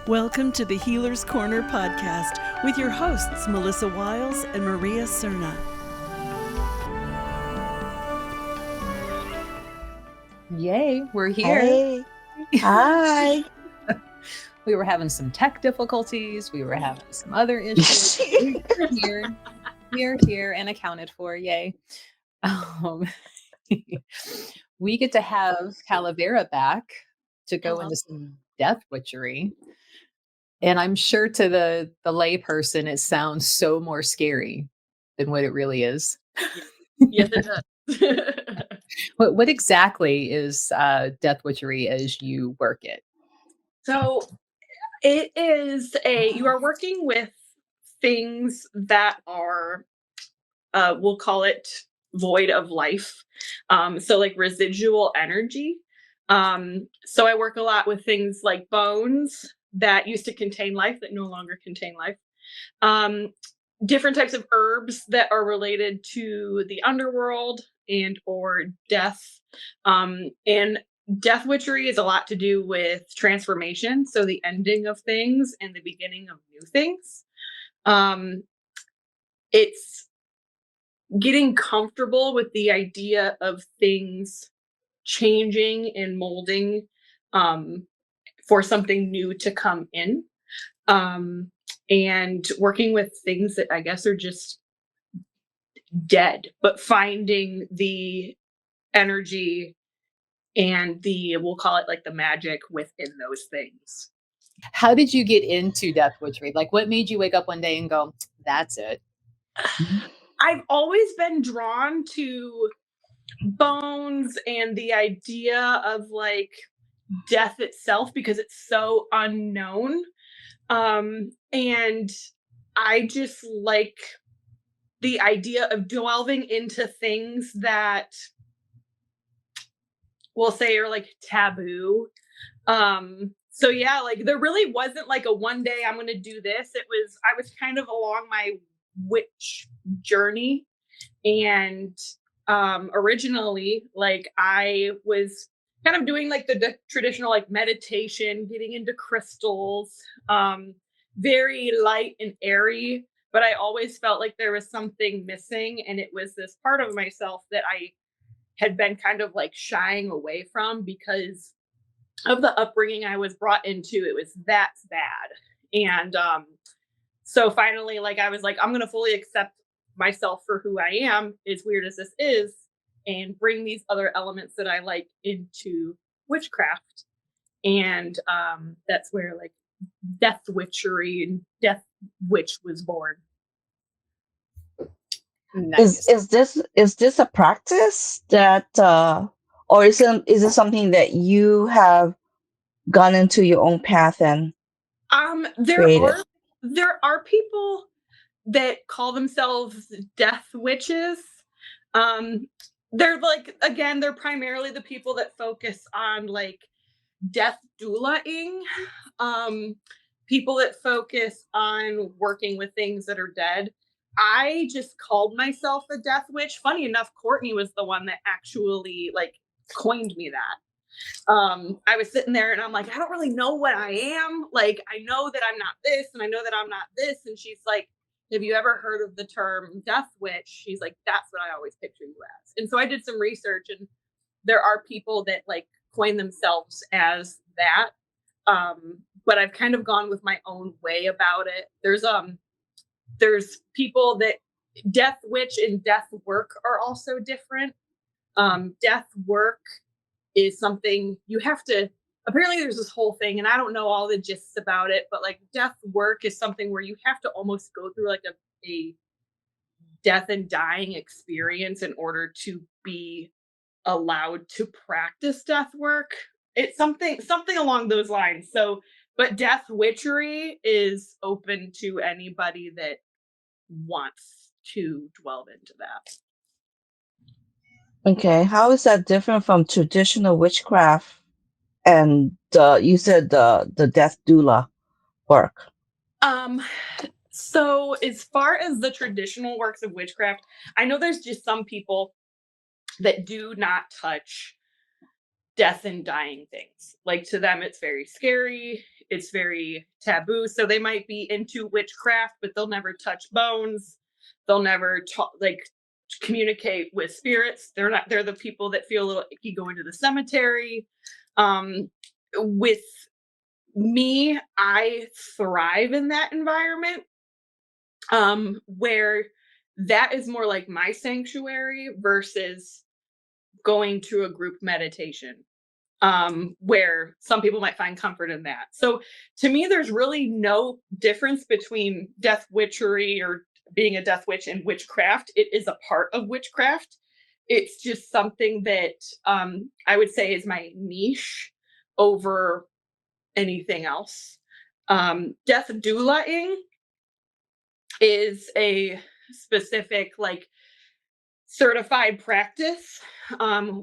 Welcome to the Healer's Corner podcast with your hosts, Melissa Wiles and Maria Cerna. Yay, we're here. Hey. Hi. We were having some tech difficulties. We were having some other issues. We're here. We're here and accounted for. Yay. We get to have Calavera back to go into some death witchery. And I'm sure to the lay person, it sounds so more scary than what it really is. Yes, it does. What exactly is death witchery as you work it? So it is you are working with things that are, we'll call it void of life. So like residual energy. So I work a lot with things like bones that used to contain life that no longer contain life. Different types of herbs that are related to the underworld and or death. And death witchery is a lot to do with transformation. So the ending of things and the beginning of new things. It's getting comfortable with the idea of things changing and molding for something new to come in. And working with things that I guess are just dead, but finding the energy and we'll call it like the magic within those things. How did you get into death witchery? Like, what made you wake up one day and go, that's it? I've always been drawn to bones and the idea of like death itself because it's so unknown. And I just like the idea of delving into things that we'll say are like taboo. So yeah, like there really wasn't like a one day I'm going to do this. I was kind of along my witch journey. And originally, like I was kind of doing like the traditional like meditation, getting into crystals, very light and airy, but I always felt like there was something missing. And it was this part of myself that I had been kind of like shying away from because of the upbringing I was brought into. It was that's bad. And so finally, like I was like, I'm going to fully accept myself for who I am, as weird as this is, and bring these other elements that I like into witchcraft. And that's where like death witchery and death witch was born. Nice. Is this a practice that or is it something that you have gone into your own path and created? There are people that call themselves death witches. They're like, again, they're primarily the people that focus on like death doulaing, people that focus on working with things that are dead. I just called myself a death witch. Funny enough, Courtney was the one that actually like coined me that. I was sitting there and I'm like, I don't really know what I am. Like, I know that I'm not this and I know that I'm not this. And she's like, have you ever heard of the term death witch? She's like, that's what I always picture you as. And so I did some research and there are people that like coin themselves as that. But I've kind of gone with my own way about it. There's people that death witch and death work are also different. Death work is something you have to, apparently there's this whole thing and I don't know all the gists about it, but like death work is something where you have to almost go through like a death and dying experience in order to be allowed to practice death work. It's something along those lines. So, but death witchery is open to anybody that wants to delve into that. Okay, how is that different from traditional witchcraft and you said the death doula work? So as far as the traditional works of witchcraft, I know there's just some people that do not touch death and dying things. Like, to them, it's very scary. It's very taboo. So they might be into witchcraft, but they'll never touch bones. They'll never communicate with spirits. They're the people that feel a little icky going to the cemetery. With me, I thrive in that environment, where that is more like my sanctuary versus going to a group meditation, where some people might find comfort in that. So to me, there's really no difference between death witchery or being a death witch and witchcraft. It is a part of witchcraft. It's just something that I would say is my niche over anything else. Death doulaing is a specific, like, certified practice,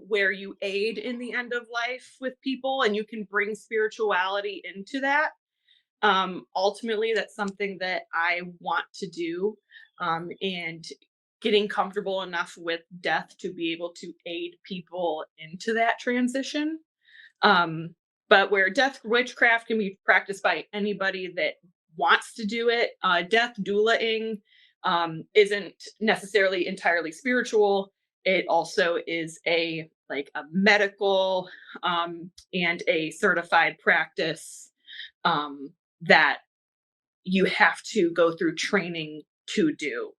where you aid in the end of life with people, and you can bring spirituality into that. Ultimately, that's something that I want to do, and getting comfortable enough with death to be able to aid people into that transition. But where death witchcraft can be practiced by anybody that wants to do it, death doulaing isn't necessarily entirely spiritual. It also is a medical and a certified practice that you have to go through training to do.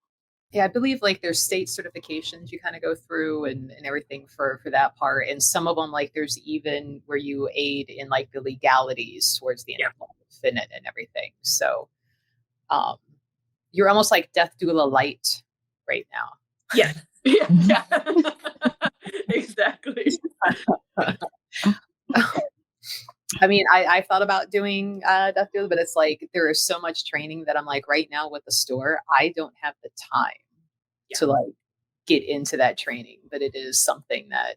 Yeah, I believe like there's state certifications you kind of go through and everything for that part. And some of them, like there's even where you aid in like the legalities towards the end of life and everything. So you're almost like death doula light right now. Yeah. Yeah. Exactly. I mean, I thought about doing death doula, but it's like there is so much training that I'm like right now with the store, I don't have the time to like get into that training, but it is something that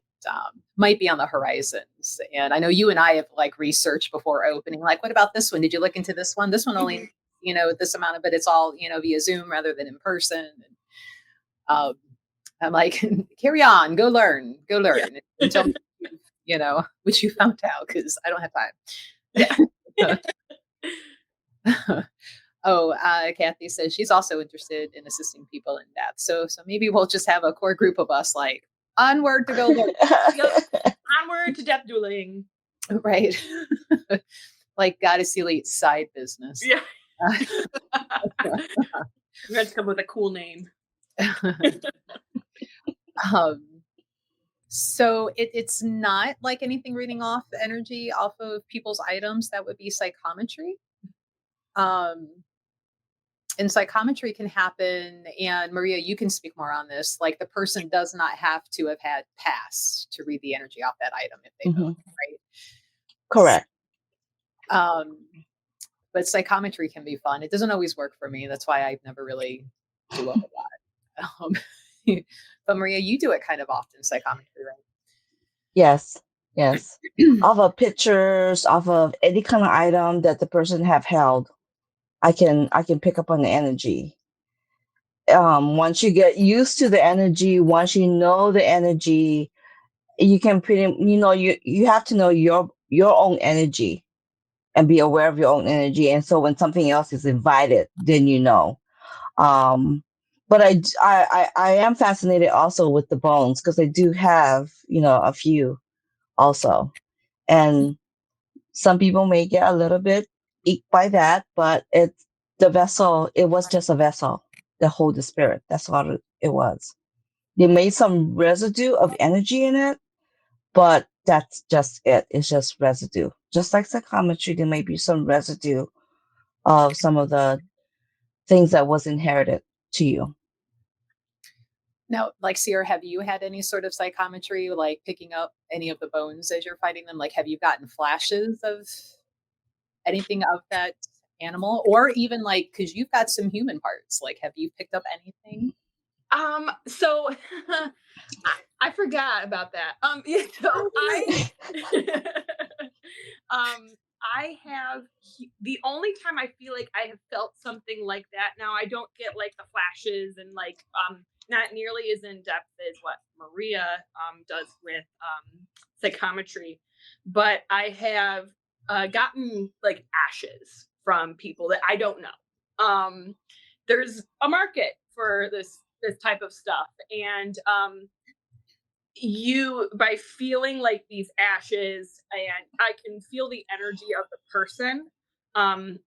might be on the horizons. And I know you and I have like researched before opening, like, what about this one? Did you look into this one? This one only, this amount of, but it's all, via Zoom rather than in person. And, I'm like, carry on, go learn and tell me, what you found out, because I don't have time. Yeah. Oh, Kathy says she's also interested in assisting people in death. So maybe we'll just have a core group of us, like, onward to go learn. Onward to death dueling. Right. Like Goddess Elite side business. Yeah. We had to come with a cool name. So it's not like anything reading off the energy off of people's items. That would be psychometry. And psychometry can happen, and Maria, you can speak more on this. Like the person does not have to have had passed to read the energy off that item if they don't, right? Correct. But psychometry can be fun. It doesn't always work for me. That's why I never really do it a lot. But Maria, you do it kind of often, psychometry, right? Yes. Off of pictures, off of any kind of item that the person have held, I can pick up on the energy. Once you get used to the energy, once you know the energy, you can you have to know your own energy and be aware of your own energy. And so when something else is invited, then but I am fascinated also with the bones, because I do have a few also, and some people may get a little bit icked by that, but it's the vessel. It was just a vessel that hold the spirit. That's all it was. They made some residue of energy in it, but that's just it. It's just residue. Just like psychometry, there may be some residue of some of the things that was inherited to you. Now, like Sierra, have you had any sort of psychometry, like picking up any of the bones as you're fighting them? Like, have you gotten flashes of anything of that animal, or even like, because you've got some human parts, like, have you picked up anything? So I forgot about that. So I have the only time I feel like I have felt something like that. Now I don't get like the flashes and like not nearly as in depth as what Maria does with psychometry. but I have gotten like ashes from people that I don't know. There's a market for this type of stuff, and you, by feeling like these ashes, and I can feel the energy of the person.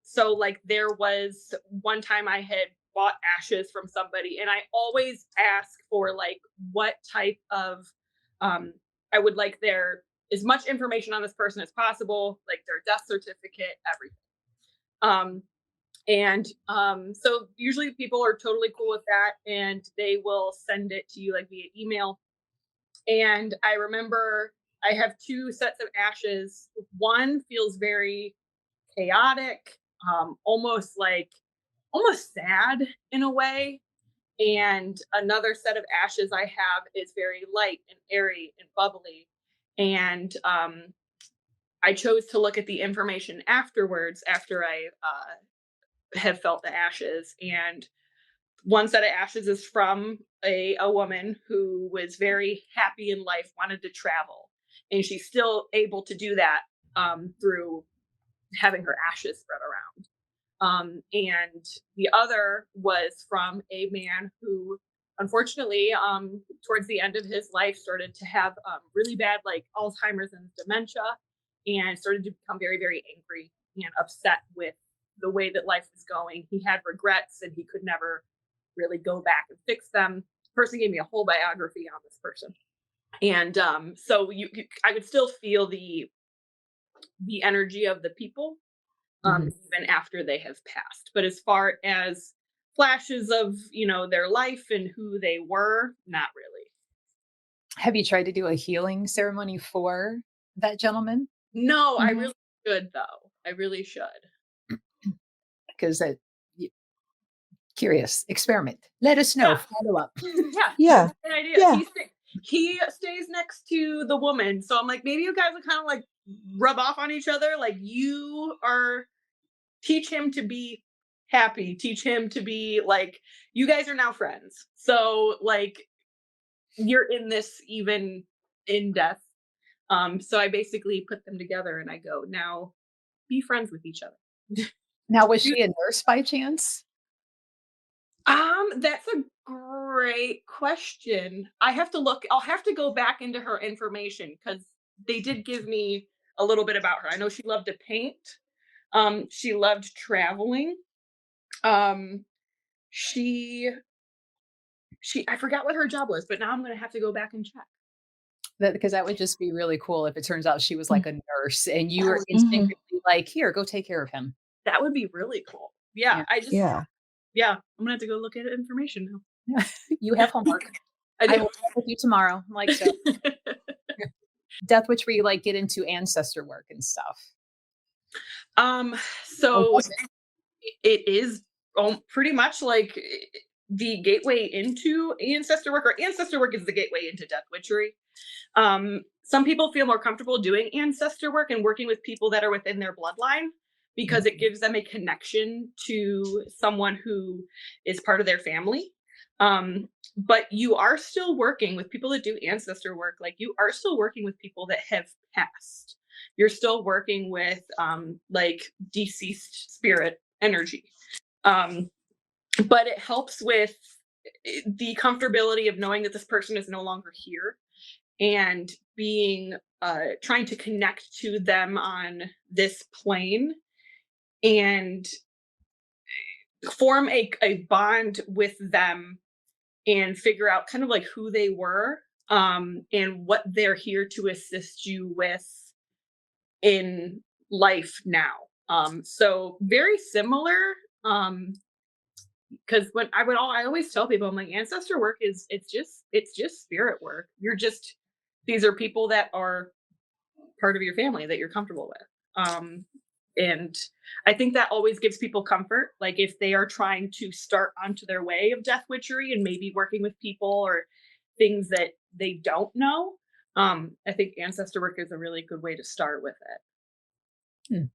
So like there was one time I had bought ashes from somebody, and I always ask for like what type of I would like their as much information on this person as possible, like their death certificate, everything. So usually people are totally cool with that, and they will send it to you like via email. And I remember I have two sets of ashes. One feels very chaotic, almost sad in a way. And another set of ashes I have is very light and airy and bubbly. And I chose to look at the information afterwards, after I have felt the ashes. And one set of ashes is from a woman who was very happy in life, wanted to travel, and she's still able to do that through having her ashes spread around. And the other was from a man who, unfortunately, towards the end of his life, started to have really bad like Alzheimer's and dementia, and started to become very, very angry and upset with the way that life was going. He had regrets, and he could never really go back and fix them. The person gave me a whole biography on this person, and so I could still feel the energy of the people, even after they have passed. But as far as flashes of their life and who they were, not really. Have you tried to do a healing ceremony for that gentleman? No, I really should though. I really should. Because curious experiment. Let us know. Yeah. Follow up. Yeah. That's an idea. Yeah. He stays next to the woman, so I'm like, maybe you guys will kind of like rub off on each other. Like teach him to be happy. Teach him to be like, you guys are now friends. So like, you're in this even in death. So I basically put them together, and I go, now be friends with each other. Now, was she a nurse by chance? That's a great question. I'll have to go back into her information, because they did give me a little bit about her. I know she loved to paint. She loved traveling. She I forgot what her job was, but now I'm going to have to go back and check. Because that would just be really cool if it turns out she was like a nurse and you were instinctively like, here, go take care of him. That would be really cool. Yeah. I'm going to have to go look at information now. Yeah. You have homework. I will talk with you tomorrow. I'm like, so. Death Witchery, like get into ancestor work and stuff. So it is pretty much like the gateway into ancestor work, or ancestor work is the gateway into Death Witchery. Some people feel more comfortable doing ancestor work and working with people that are within their bloodline, because it gives them a connection to someone who is part of their family. But you are still working with people that do ancestor work. Like, you are still working with people that have passed. You're still working with like deceased spirit energy. But it helps with the comfortability of knowing that this person is no longer here, and being trying to connect to them on this plane and form a bond with them, and figure out kind of like who they were, and what they're here to assist you with in life now. So very similar, because when I always tell people, I'm like, ancestor work is it's just spirit work. These are people that are part of your family that you're comfortable with. And I think that always gives people comfort. Like, if they are trying to start onto their way of Death Witchery and maybe working with people or things that they don't know, I think ancestor work is a really good way to start with it.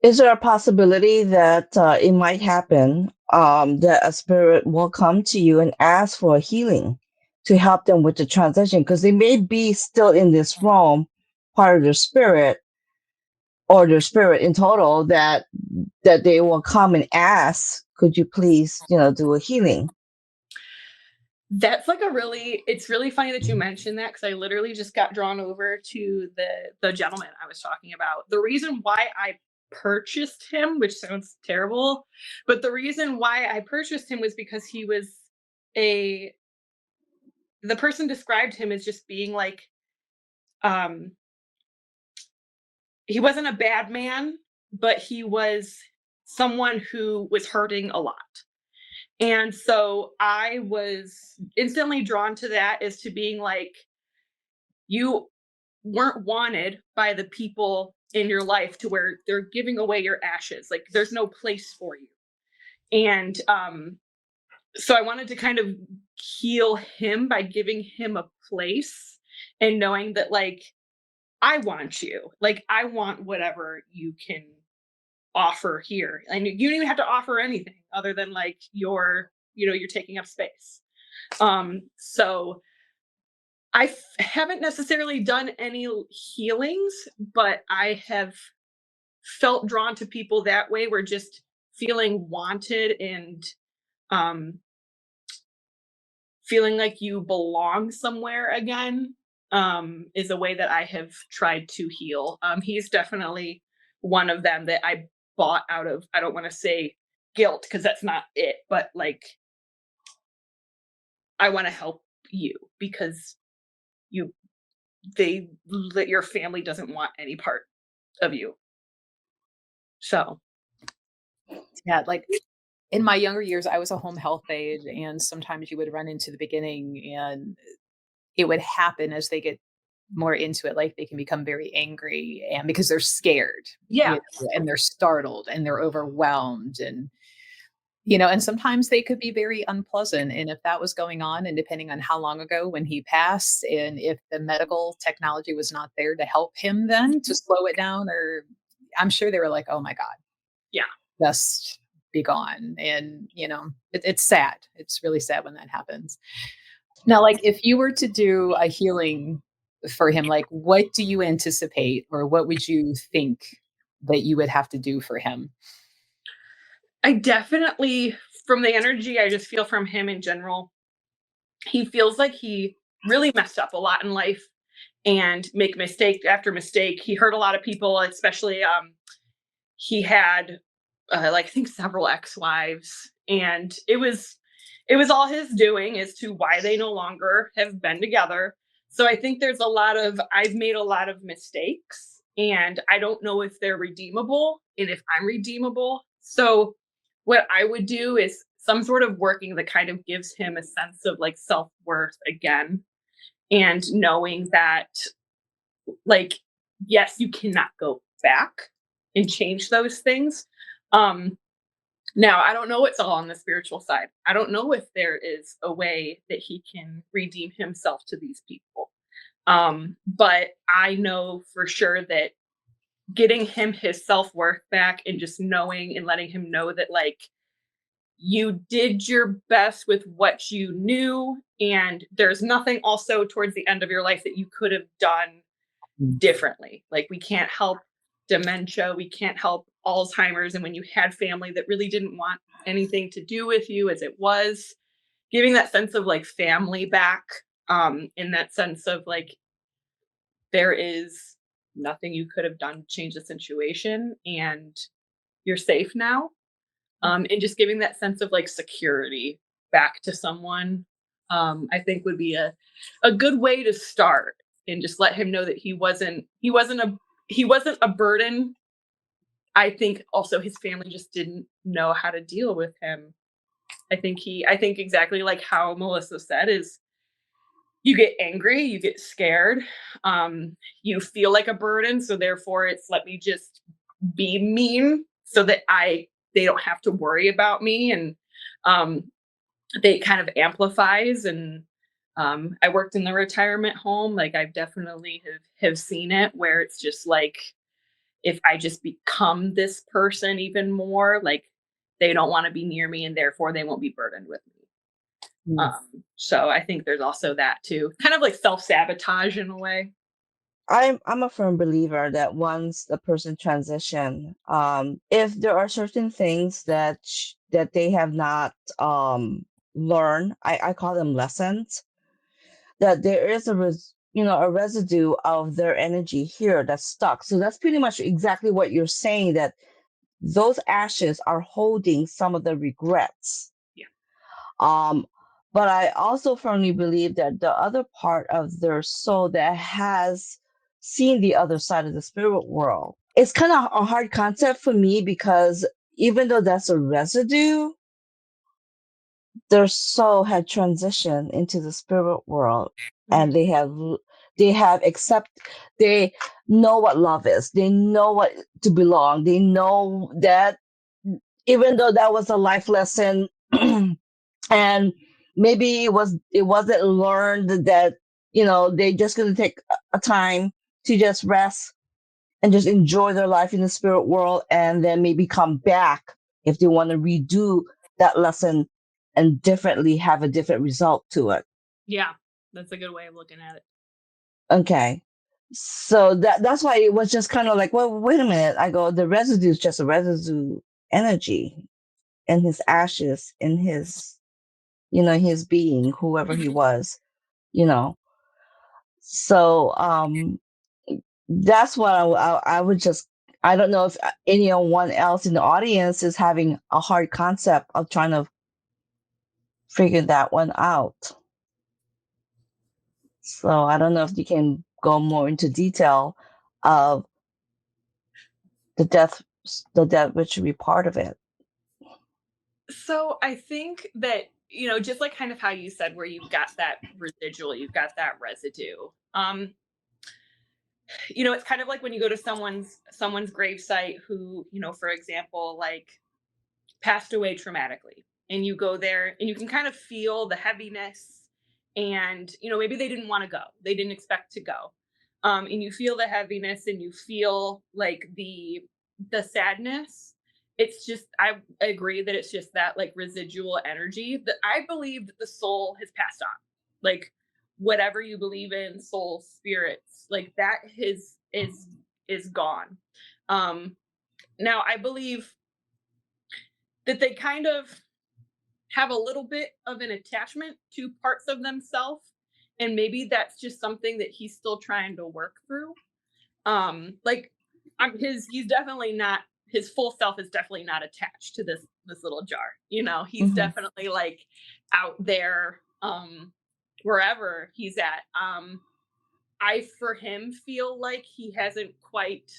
Is there a possibility that it might happen that a spirit will come to you and ask for healing to help them with the transition, because they may be still in this realm, part of their spirit or their spirit in total, that they will come and ask, could you please, do a healing? That's like it's really funny that you mentioned that, because I literally just got drawn over to the gentleman I was talking about. The reason why I purchased him, which sounds terrible, but the reason why I purchased him was because he was the person described him as just being like, he wasn't a bad man, but he was someone who was hurting a lot. And so I was instantly drawn to that, as to being like, you weren't wanted by the people in your life to where they're giving away your ashes. Like, there's no place for you. And so I wanted to kind of heal him by giving him a place and knowing that, like, I want you. Like, I want whatever you can offer here. And you don't even have to offer anything other than like you're taking up space. So I haven't necessarily done any healings, but I have felt drawn to people that way, where just feeling wanted and feeling like you belong somewhere again is a way that I have tried to heal. He's definitely one of them that I bought out of, I don't want to say guilt, because that's not it, but like, I want to help you because your family doesn't want any part of you. So Yeah, like in my younger years, I was a home health aide, and sometimes you would run into the beginning, and it would happen as they get more into it, like they can become very angry, and because they're scared, yeah, and they're startled and they're overwhelmed, and sometimes they could be very unpleasant. And if that was going on, and depending on how long ago when he passed, and if the medical technology was not there to help him then to slow it down, or I'm sure they were like, oh my God, yeah, just be gone. And, it's sad. It's really sad when that happens. Now, like if you were to do a healing for him, like what do you anticipate, or what would you think that you would have to do for him? I definitely, from the energy I just feel from him in general, he feels like he really messed up a lot in life and make mistake after mistake. He hurt a lot of people, especially he had like, I think, several ex-wives, and it was all his doing as to why they no longer have been together. So I think I've made a lot of mistakes, and I don't know if they're redeemable and if I'm redeemable. So what I would do is some sort of working that kind of gives him a sense of like self-worth again, and knowing that, like, yes, you cannot go back and change those things. Now, I don't know what's all on the spiritual side. I don't know if there is a way that he can redeem himself to these people. But I know for sure that getting him his self-worth back, and just knowing and letting him know that, like, you did your best with what you knew, and there's nothing also towards the end of your life that you could have done differently. Like, we can't help dementia, we can't help Alzheimer's, and when you had family that really didn't want anything to do with you as it was, giving that sense of like family back, in that sense of like, there is nothing you could have done to change the situation, and you're safe now. And just giving that sense of like security back to someone, I think would be a good way to start, and just let him know that he wasn't a burden. I think also his family just didn't know how to deal with him. I think exactly like how Melissa said, is you get angry, you get scared, you feel like a burden. So therefore it's, let me just be mean so that they don't have to worry about me. And they kind of amplifies. And I worked in the retirement home. Like, I've definitely have seen it, where it's just like, if I just become this person even more, like, they don't want to be near me, and therefore they won't be burdened with me. So I think there's also that too, kind of like self-sabotage in a way. I'm a firm believer that once the person transition, if there are certain things that they have not learned, I call them lessons, that there is a residue of their energy here that's stuck. So that's pretty much exactly what you're saying, that those ashes are holding some of the regrets. Yeah. But I also firmly believe that the other part of their soul that has seen the other side of the spirit world, it's kind of a hard concept for me, because even though that's a residue, their soul had transitioned into the spirit world, and they have they know what love is, they know what to belong, they know that even though that was a life lesson, and maybe it wasn't learned, that they just gonna take a time to just rest and just enjoy their life in the spirit world, and then maybe come back if they want to redo that lesson and differently have a different result to it. Yeah, that's a good way of looking at it. Okay. So that's why it was just kind of like, well, wait a minute. I go, the residue is just a residue energy in his ashes, in his, his being, whoever he was, you know. So that's what I would just, I don't know if anyone else in the audience is having a hard concept of trying to figure that one out. So I don't know if you can go more into detail of the death witchery part of it. So I think that, just like kind of how you said, where you've got that residual, you've got that residue. It's kind of like when you go to someone's gravesite who, for example, like passed away traumatically, and you go there and you can kind of feel the heaviness, and maybe they didn't want to go, they didn't expect to go, and you feel the heaviness and you feel like the sadness. It's just, I agree that it's just that like residual energy that I believe that the soul has passed on, like whatever you believe in, soul, spirits, like that is gone. Now I believe that they kind of have a little bit of an attachment to parts of themselves, and maybe that's just something that he's still trying to work through. Like he's definitely not, his full self is definitely not attached to this little jar. He's definitely like out there, wherever he's at. I for him feel like he hasn't quite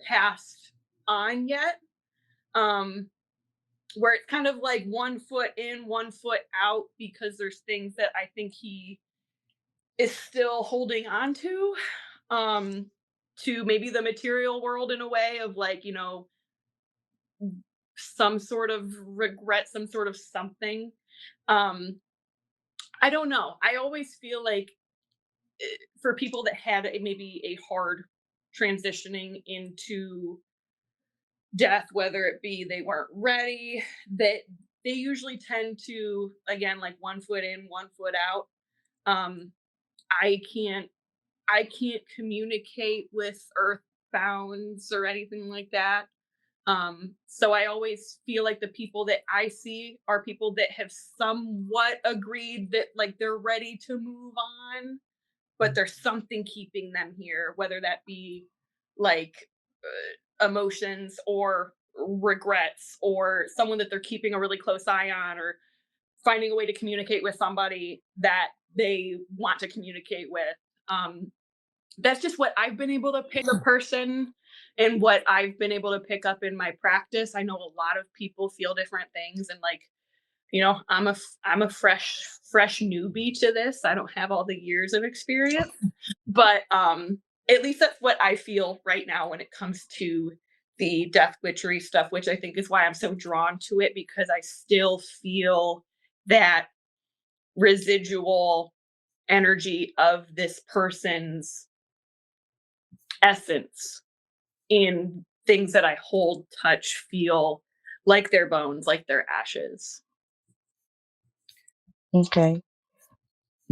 passed on yet. Where it's kind of like 1 foot in, 1 foot out, because there's things that I think he is still holding on to maybe the material world, in a way of like, some sort of regret, some sort of something. Um, I don't know. I always feel like for people that had maybe a hard transitioning into death, whether it be they weren't ready, that they usually tend to, again, like 1 foot in, 1 foot out. um i can't I can't communicate with earthbounds or anything like that. So I always feel like the people that I see are people that have somewhat agreed that like they're ready to move on, but there's something keeping them here, whether that be like emotions or regrets, or someone that they're keeping a really close eye on, or finding a way to communicate with somebody that they want to communicate with. That's just what I've been able to pick a person, and what I've been able to pick up in my practice. I know a lot of people feel different things, and like, I'm a fresh newbie to this. I don't have all the years of experience, but at least that's what I feel right now when it comes to the death witchery stuff, which I think is why I'm so drawn to it, because I still feel that residual energy of this person's essence in things that I hold, touch, feel, like their bones, like their ashes. Okay.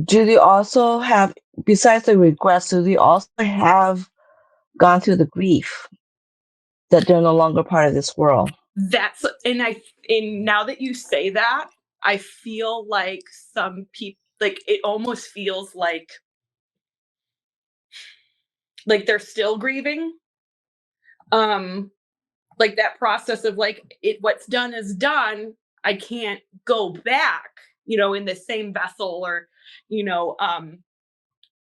Do they also have, besides the regrets, do they also have gone through the grief that they're no longer part of this world? That's, and now that you say that, I feel like some people, like, it almost feels like they're still grieving. Like that process of like, what's done is done. I can't go back, in the same vessel, or,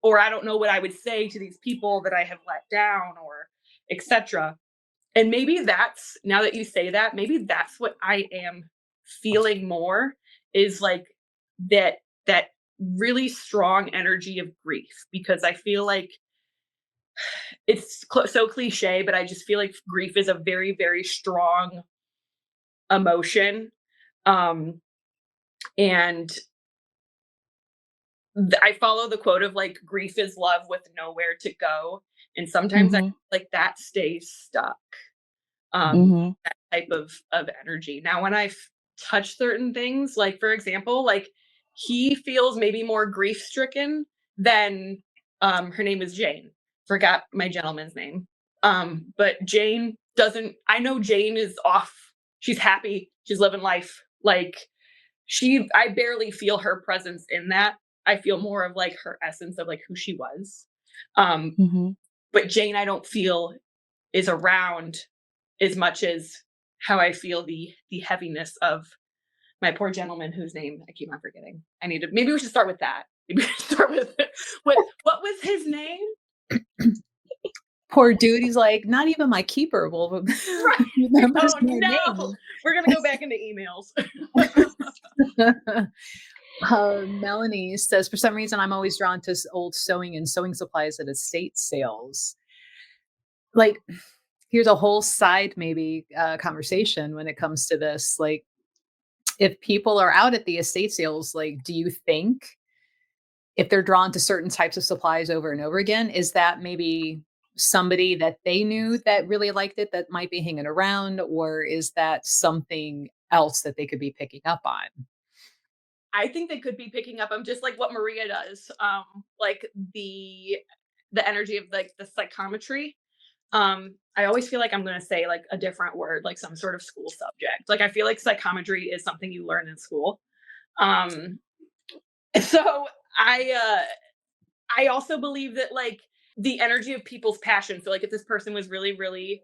or I don't know what I would say to these people that I have let down, or etc. And maybe that's, now that you say that, maybe that's what I am feeling more, is like that really strong energy of grief, because I feel like it's so cliche, but I just feel like grief is a very, very strong emotion. And I follow the quote of like, grief is love with nowhere to go. And sometimes I feel like that stays stuck. That type of energy. Now, when I touch certain things, like for example, like he feels maybe more grief stricken than her name is Jane. Forgot my gentleman's name. But Jane doesn't, I know Jane is off. She's happy. She's living life. Like I barely feel her presence in that. I feel more of like her essence of like who she was. But Jane, I don't feel is around as much as how I feel the heaviness of my poor gentleman, whose name I keep on forgetting. Maybe we should start with that. Maybe we should start with what was his name? Poor dude. He's like, not even my keeper will remember his name. We're gonna go back into emails. Melanie says, for some reason, I'm always drawn to old sewing and sewing supplies at estate sales. Like, here's a whole side maybe conversation when it comes to this. Like, if people are out at the estate sales, like, do you think if they're drawn to certain types of supplies over and over again, is that maybe somebody that they knew that really liked it that might be hanging around, or is that something else that they could be picking up on? I think they could be picking up on just like what Maria does, like the energy of like the psychometry. I always feel like I'm going to say like a different word, like some sort of school subject. Like I feel like psychometry is something you learn in school. So I also believe that like the energy of people's passion. So like if this person was really, really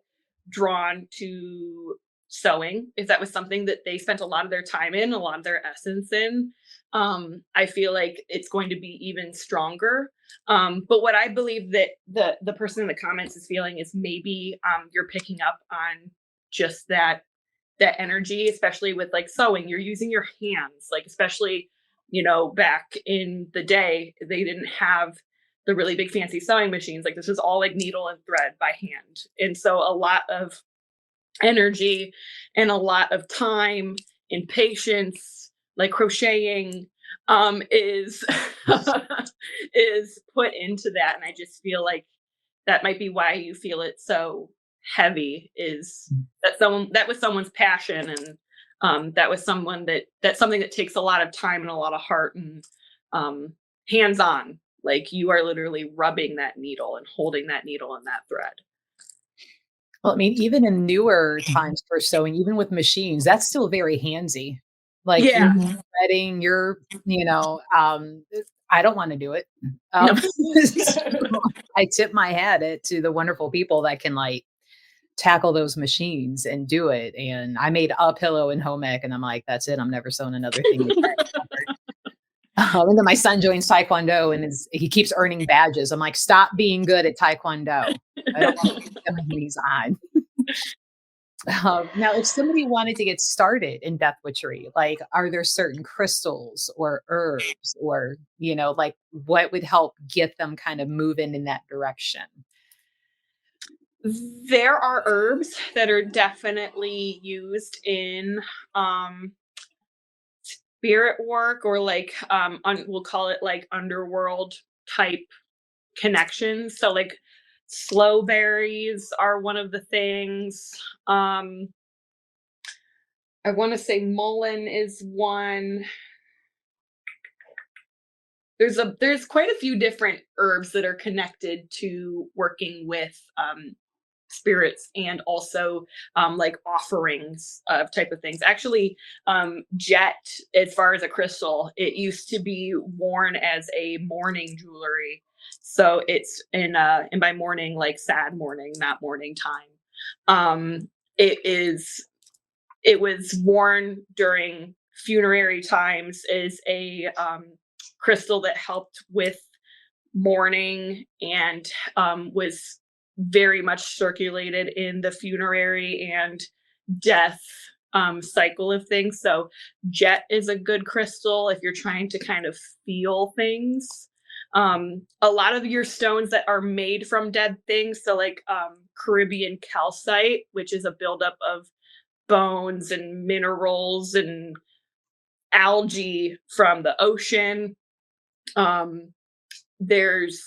drawn to sewing, if that was something that they spent a lot of their time in, a lot of their essence in, I feel like it's going to be even stronger. But what I believe that the person in the comments is feeling is maybe you're picking up on just that energy, especially with like sewing. You're using your hands, like especially back in the day, they didn't have the really big fancy sewing machines. Like this was all like needle and thread by hand, and so a lot of energy and a lot of time and patience, like crocheting, is is put into that. And I just feel like that might be why you feel it so heavy, is that was someone's passion, and that was that's something that takes a lot of time and a lot of heart, and hands-on. Like you are literally rubbing that needle and holding that needle and that thread. Well, I mean, even in newer times for sewing, even with machines, that's still very handsy. Like you're threading, I don't want to do it. I tip my hat to the wonderful people that can like tackle those machines and do it. And I made a pillow in home ec, and I'm like, that's it. I'm never sewing another thing again. And then my son joins Taekwondo, and he keeps earning badges. I'm like, stop being good at Taekwondo. I don't want to keep these on. Now, if somebody wanted to get started in death witchery, like, are there certain crystals or herbs, or, like what would help get them kind of moving in that direction? There are herbs that are definitely used in spirit work, or like we'll call it like underworld type connections. So like slow berries are one of the things. I want to say mullein is one. there's quite a few different herbs that are connected to working with spirits, and also like offerings of type of things. Actually, jet, as far as a crystal, it used to be worn as a mourning jewelry. So it's and by mourning, like sad mourning, not mourning time. It was worn during funerary times as a crystal that helped with mourning, and was very much circulated in the funerary and death cycle of things. So jet is a good crystal if you're trying to kind of feel things. A lot of your stones that are made from dead things, so like Caribbean calcite, which is a buildup of bones and minerals and algae from the ocean. There's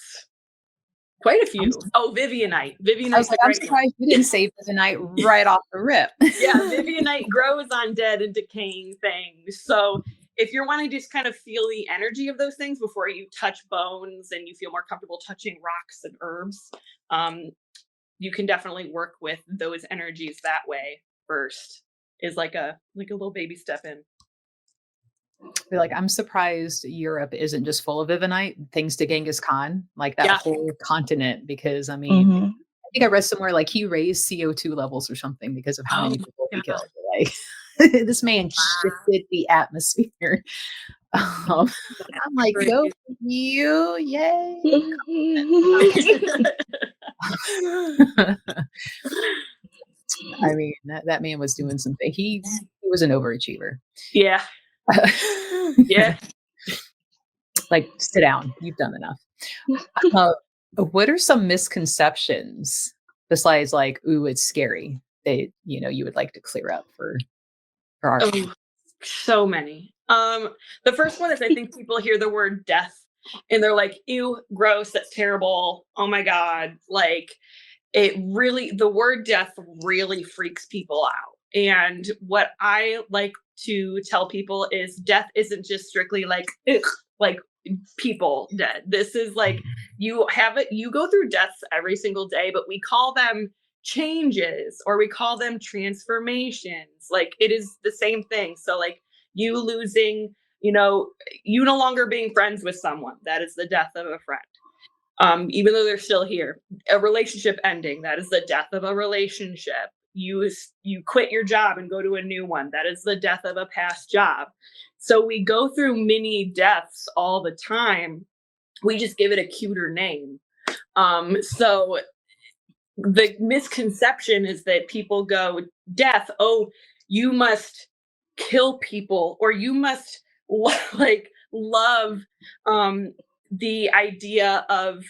quite a few. Oh, Vivianite. I was like, I'm surprised you didn't say Vivianite right off the rip. Yeah, Vivianite grows on dead and decaying things. So if you're wanting to just kind of feel the energy of those things before you touch bones and you feel more comfortable touching rocks and herbs, you can definitely work with those energies that way first. Is like a little baby step in. Feel like I'm surprised Europe isn't just full of Vivianite, thanks to Genghis Khan, like that whole continent. Because I mean, I think I read somewhere like he raised CO2 levels or something because of how many people he killed. Like this man shifted the atmosphere. I'm like, go for you, yay! I mean, that man was doing something. He was an overachiever. Yeah. Yeah. Like, sit down. You've done enough. What are some misconceptions besides like, ooh, it's scary, that you would like to clear up for our so many. The first one is, I think people hear the word death and they're like, ew, gross, that's terrible. Oh my God. Like, the word death really freaks people out. And what I like to tell people is death isn't just strictly like people dead. This is like, you go through deaths every single day, but we call them changes or we call them transformations. Like, it is the same thing. So like you losing, you no longer being friends with someone, that is the death of a friend. Even though they're still here. A relationship ending, that is the death of a relationship. You quit your job and go to a new one, that is the death of a past job. So we go through many deaths all the time. We just give it a cuter name. So the misconception is that people go, death, oh, you must kill people, or you must love the idea of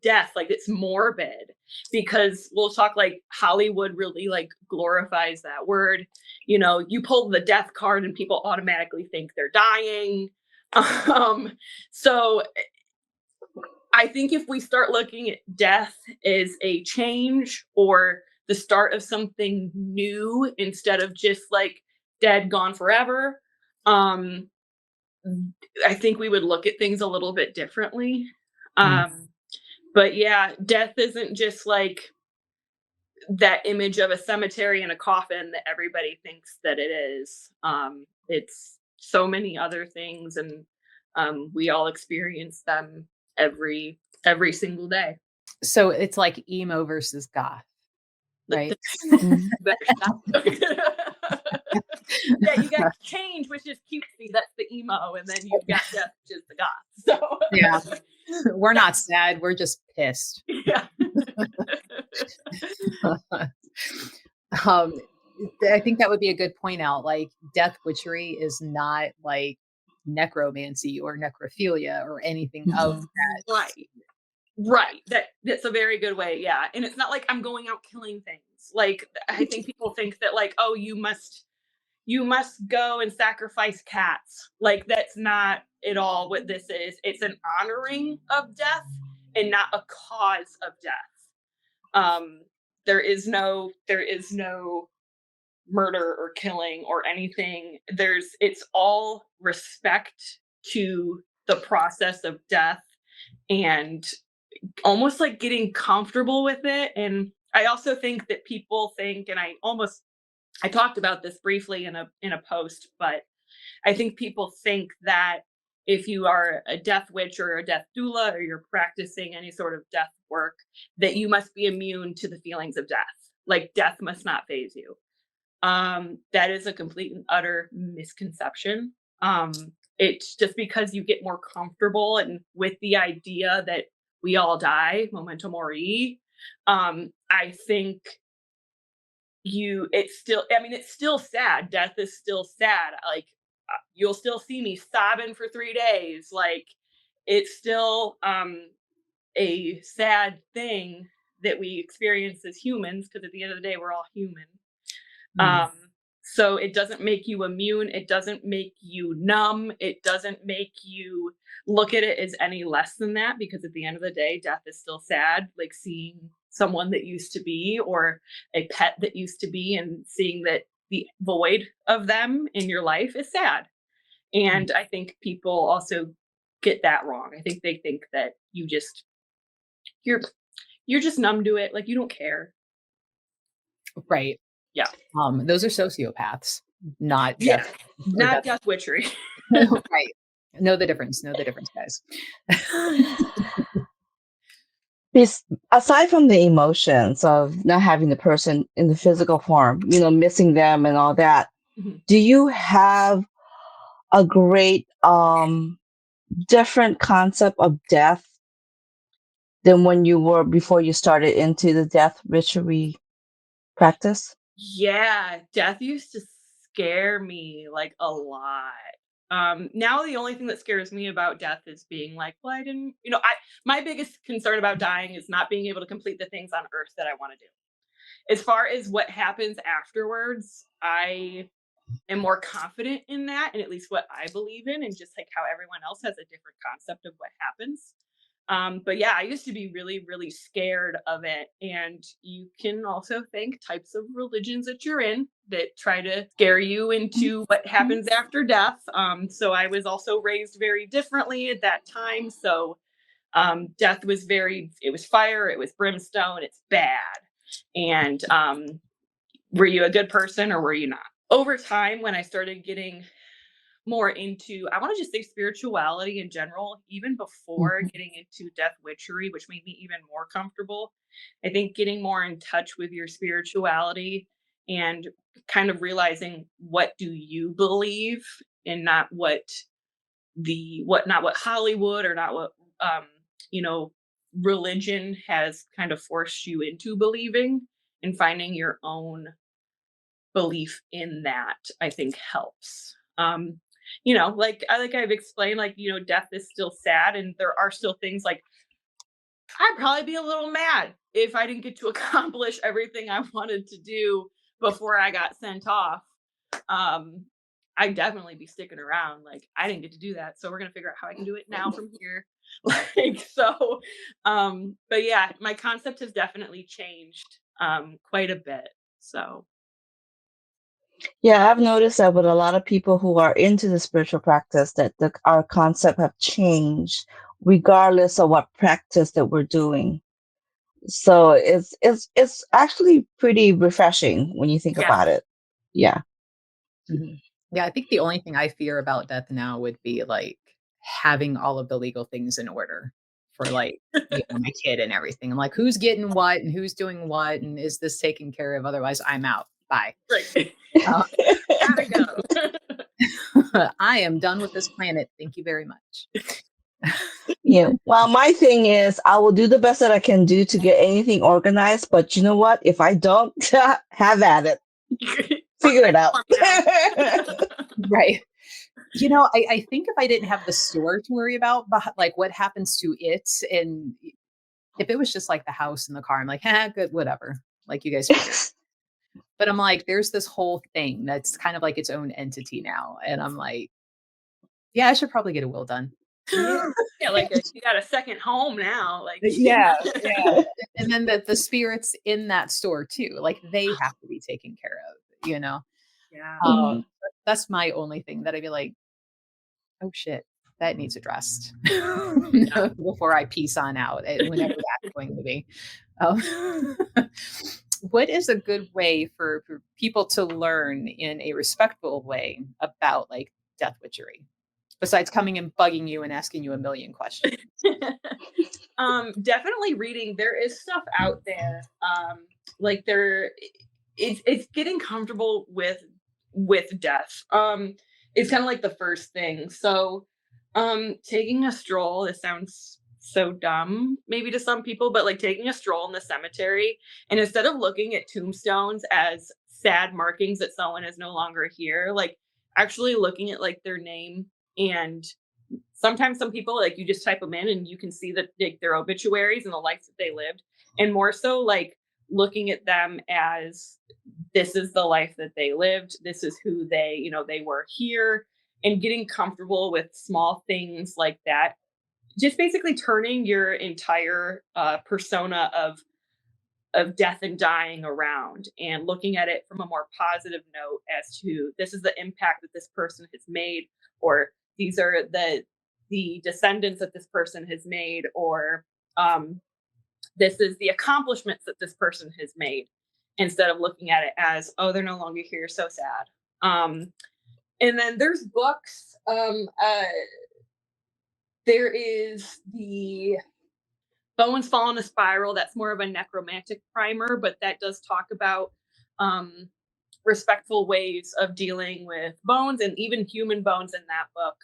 death, like it's morbid, because we'll talk like Hollywood really like glorifies that word. You pull the death card and people automatically think they're dying. So I think if we start looking at death as a change or the start of something new instead of just like dead, gone forever, I think we would look at things a little bit differently. But yeah, death isn't just like that image of a cemetery and a coffin that everybody thinks that it is. It's so many other things, and we all experience them every single day. So it's like emo versus goth, right? Yeah, you got change, which is cutesy. That's the emo, and then you've got death, which is the goth. So yeah, we're not sad. We're just pissed. Yeah. I think that would be a good point out. Like, death witchery is not like necromancy or necrophilia or anything of that. Right. That's a very good way. Yeah. And it's not like I'm going out killing things. Like, I think people think that like, oh, you must go and sacrifice cats. Like, that's not at all what this is. It's an honoring of death and not a cause of death. There is no murder or killing or anything. It's all respect to the process of death and almost like getting comfortable with it. And I also think that people think, and I talked about this briefly in a post, but I think people think that if you are a death witch or a death doula, or you're practicing any sort of death work, that you must be immune to the feelings of death. Like death must not phase you. That is a complete and utter misconception. It's just because you get more comfortable and with the idea that we all die, memento mori. I think it's still sad. Death is still sad. Like you'll still see me sobbing for 3 days. Like it's still a sad thing that we experience as humans, because at the end of the day we're all human. So it doesn't make you immune, it doesn't make you numb, it doesn't make you look at it as any less than that, because at the end of the day death is still sad. Like seeing someone that used to be, or a pet that used to be, and seeing that the void of them in your life is sad. And I think people also get that wrong. I think they think that you're just numb to it, like you don't care. Right. Yeah. Those are sociopaths, not death witchery. Right. Know the difference, guys. Aside from the emotions of not having the person in the physical form, missing them and all that, do you have a great different concept of death than when you were before you started into the death witchery practice? Yeah, death used to scare me like a lot. Now the only thing that scares me about death is being like, well, I didn't, my biggest concern about dying is not being able to complete the things on earth that I want to do. As far as what happens afterwards, I am more confident in that, and at least what I believe in, and just like how everyone else has a different concept of what happens. But yeah, I used to be really, really scared of it. And you can also thank types of religions that you're in that try to scare you into what happens after death. So I was also raised very differently at that time. So death was it was fire, it was brimstone, it's bad. And were you a good person or were you not? Over time, when I started getting more into, I want to just say, spirituality in general, even before getting into death witchery, which made me even more comfortable. I think getting more in touch with your spirituality and kind of realizing what do you believe, and not what Hollywood or not what religion has kind of forced you into believing, and finding your own belief in that, I think helps. Like I've explained, death is still sad, and there are still things like I'd probably be a little mad if I didn't get to accomplish everything I wanted to do before I got sent off. I'd definitely be sticking around. Like, I didn't get to do that, so we're gonna figure out how I can do it now from here. But yeah, my concept has definitely changed quite a bit. So yeah, I've noticed that with a lot of people who are into the spiritual practice, that our concept have changed regardless of what practice that we're doing. So it's actually pretty refreshing when you think about it. Yeah. Yeah, I think the only thing I fear about death now would be like having all of the legal things in order for like my kid and everything. I'm like, who's getting what and who's doing what, and is this taken care of? Otherwise, I'm out. Bye. Right. Gotta go. I am done with this planet. Thank you very much. Yeah. Well, my thing is, I will do the best that I can do to get anything organized. But you know what? If I don't, have at it. Figure it out. Right. I think if I didn't have the store to worry about, like what happens to it, and if it was just like the house and the car, I'm like, good, whatever. Like you guys figure it. But I'm like, there's this whole thing that's kind of like its own entity now. And I'm like, yeah, I should probably get a will done. Yeah, like you got a second home now. Like yeah. And then the spirits in that store too, like they have to be taken care of, Yeah. That's my only thing that I'd be like, oh shit. that needs addressed before I peace on out, whenever that's going to be. What is a good way for people to learn in a respectful way about like death witchery, besides coming and bugging you and asking you a million questions? Definitely reading. There is stuff out there. Like it's getting comfortable with death. It's kind of like the first thing. So, taking a stroll. This sounds so dumb, maybe to some people, but like taking a stroll in the cemetery, and instead of looking at tombstones as sad markings that someone is no longer here, like actually looking at like their name. And sometimes some people, like, you just type them in and you can see that like their obituaries and the lives that they lived, and more so like looking at them as this is the life that they lived, this is who they they were here, and getting comfortable with small things like that, just basically turning your entire persona of death and dying around, and looking at it from a more positive note as to this is the impact that this person has made, or these are the descendants that this person has made, or this is the accomplishments that this person has made, instead of looking at it as, oh, they're no longer here, so sad. And then there's books. There is the Bones Fall in a Spiral. That's more of a necromantic primer, but that does talk about respectful ways of dealing with bones, and even human bones in that book.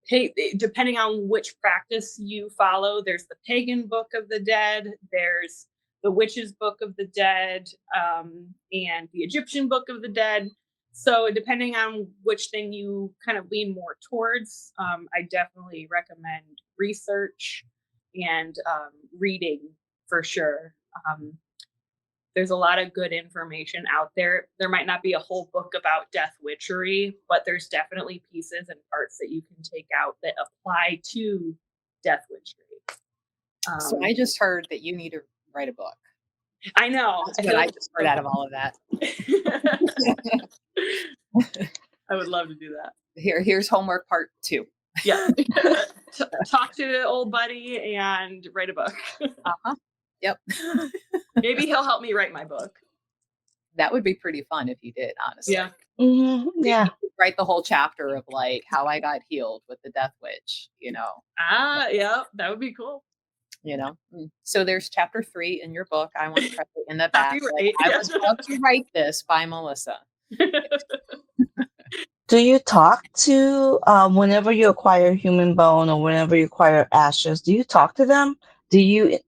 Hey, depending on which practice you follow, there's the Pagan Book of the Dead, there's the Witches Book of the Dead, and the Egyptian Book of the Dead. So depending on which thing you kind of lean more towards, I definitely recommend research and reading for sure. There's a lot of good information out there. There might not be a whole book about death witchery, but there's definitely pieces and parts that you can take out that apply to death witchery. So I just heard that you need to write a book. I know. I just heard out of all of that. I would love to do that. Here's homework part 2. Yeah. Talk to the old buddy and write a book. Yep. Maybe he'll help me write my book. That would be pretty fun if you did, honestly. Yeah. Mm-hmm. Yeah. Write the whole chapter of like how I got healed with the death witch, Yeah, that would be cool. So there's chapter 3 in your book. I want to try it in the back. Copyright. I would love to write this by Melissa. Do you talk to whenever you acquire human bone or whenever you acquire ashes? Do you talk to them? Do you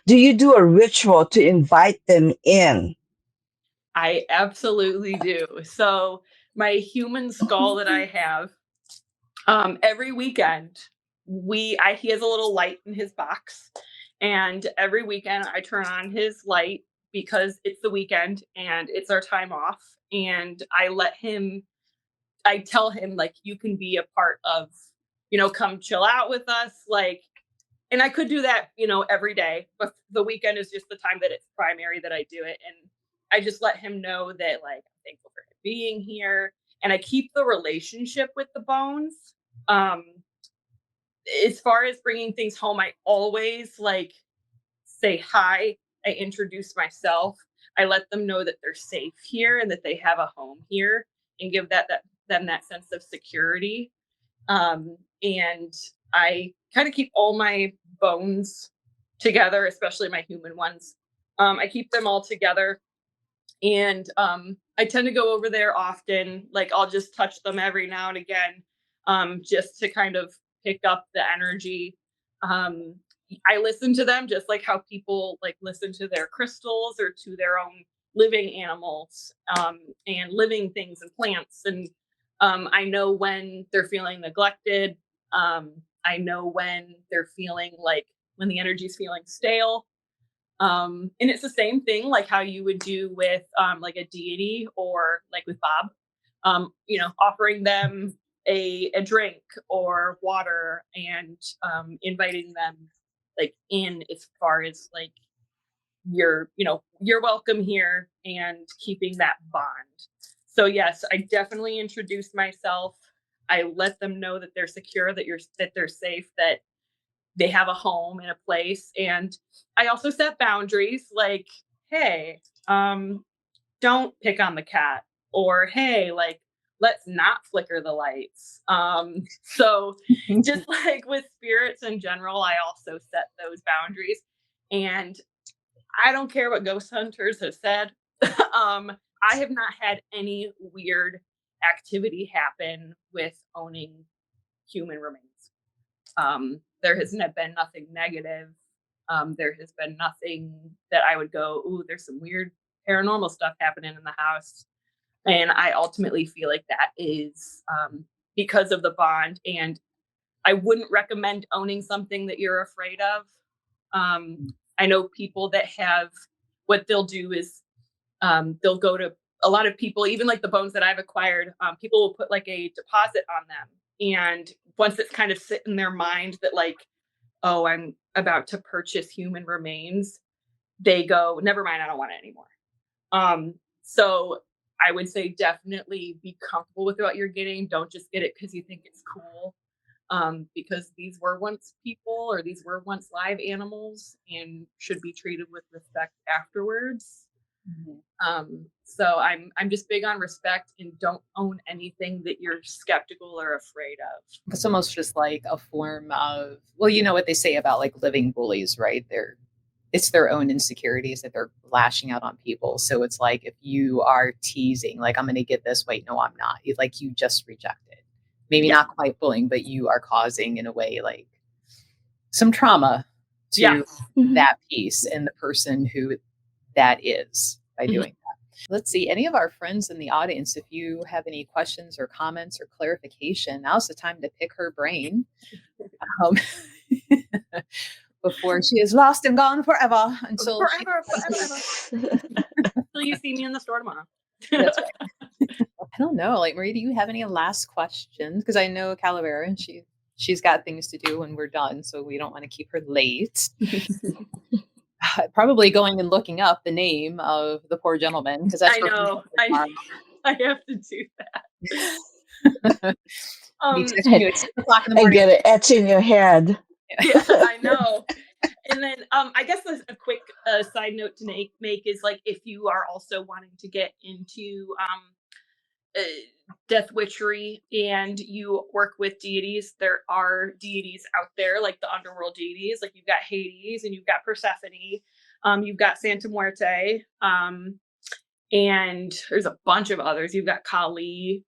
do a ritual to invite them in? I absolutely do. So my human skull that I have, every weekend he has a little light in his box, and every weekend I turn on his light because it's the weekend and it's our time off, and I tell him like, you can be a part of, come chill out with us, like. And I could do that, every day, but the weekend is just the time that it's primary that I do it. And I just let him know that, like, I'm thankful for him being here. And I keep the relationship with the bones. As far as bringing things home, I always like say hi. I introduce myself. I let them know that they're safe here and that they have a home here, and give them that sense of security. And I kind of keep all my bones together, especially my human ones. I keep them all together, and I tend to go over there often. Like, I'll just touch them every now and again, just to kind of pick up the energy. I listen to them just like how people like listen to their crystals or to their own living animals, and living things and plants. And I know when they're feeling neglected. I know when they're feeling like, when the energy's feeling stale. And it's the same thing like how you would do with like a deity, or like with Bob, offering them a drink or water, and inviting them like in, as far as like, you're welcome here, and keeping that bond. So yes, I definitely introduce myself. I let them know that they're secure, that they're safe, that they have a home and a place. And I also set boundaries like, hey, don't pick on the cat, or hey, like, let's not flicker the lights. So just like with spirits in general, I also set those boundaries. And I don't care what ghost hunters have said. I have not had any weird activity happen with owning human remains. There has been nothing negative. There has been nothing that I would go, ooh, there's some weird paranormal stuff happening in the house. And I ultimately feel like that is because of the bond. And I wouldn't recommend owning something that you're afraid of. I know people that have, what they'll do is they'll go to a lot of people, even like the bones that I've acquired, people will put like a deposit on them. And once it's kind of sit in their mind that like, oh, I'm about to purchase human remains, they go, never mind, I don't want it anymore. So I would say definitely be comfortable with what you're getting. Don't just get it because you think it's cool. Because these were once people, or these were once live animals, and should be treated with respect afterwards. So I'm just big on respect, and don't own anything that you're skeptical or afraid of. It's almost just like a form of, well, you know what they say about like living bullies, right? It's their own insecurities that they're lashing out on people. So it's like, if you are teasing, like, I'm going to get this, wait, no, I'm not. Like, you just reject it. Maybe not quite bullying, but you are causing, in a way, like some trauma to that piece and the person who that is by doing that. Let's see, any of our friends in the audience, if you have any questions or comments or clarification, now's the time to pick her brain before she is lost and gone forever. Forever. Until you see me in the store tomorrow. That's right. I don't know. Like, Marie, do you have any last questions? Because I know Calavera, and she's got things to do when we're done, so we don't want to keep her late. Probably going and looking up the name of the poor gentleman, because that's I know. I have to do that. And get it etched in your head. Yeah, I know. And then I guess a quick side note to make is like, if you are also wanting to get into death witchery and you work with deities, there are deities out there, like the underworld deities. Like, you've got Hades, and you've got Persephone, you've got Santa Muerte, and there's a bunch of others. You've got Kali,